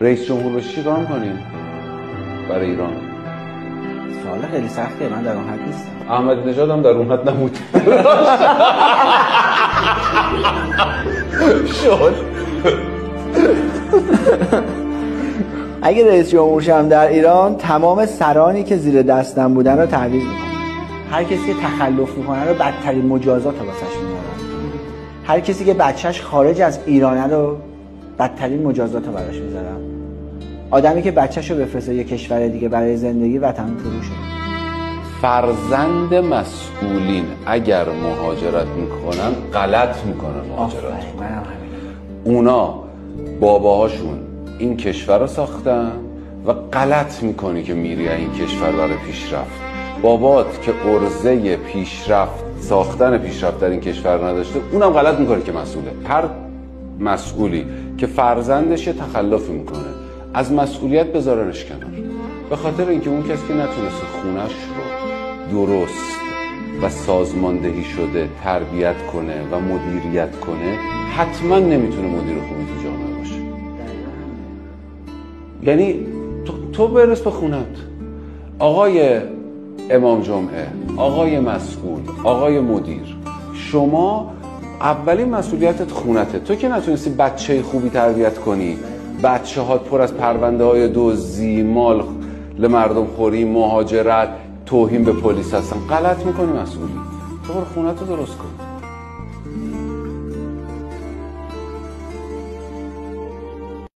رئیس جمهور بشی چیکار می‌کنی برای ایران؟ سوال خیلی سختیه، من در اون حد نیستم. احمدی نژاد هم در اون حد نبود. شد. اگه رئیس جمهور شم در ایران، تمام سرانی که زیر دستم بودن رو تعویض میکنم. هر کسی که تخلف میکنه رو بدترین مجازات واسش میارم. هر کسی که بچهش خارج از ایرانه رو بدترین مجازات رو براش میذارم. آدمی که بچهش رو بفرسته یه کشور دیگه برای زندگی، وطن فروشه. فرزند مسئولین اگر مهاجرت میکنن غلط میکنن مهاجرت. منم همین. اونا باباهاشون این کشور رو ساختن و غلط میکنی که میری این کشور برای پیشرفت. بابات که عرضه پیشرفت ساختن پیشرفت در این کشور نداشته، اونم غلط میکنه که مسئوله. هر مسئولی که فرزندش تخلفی میکنه از مسئولیت بذارنش کنار، به خاطر اینکه اون کسی که نتونسته خونش رو درست و سازماندهی شده تربیت کنه و مدیریت کنه، حتما نمیتونه مدیر خوبی تو جامعه باشه. یعنی تو برس به خونت، آقای امام جمعه، آقای مسئول، آقای مدیر، شما اولین مسئولیتت خونته. تو که نتونستی بچه خوبی تربیت کنی، بچه هات پر از پرونده های دزدی، مال لمردم خوری، مهاجرت، توهین به پلیس هستن، غلط میکنی مسئولی. تو برو خونت رو درست کن.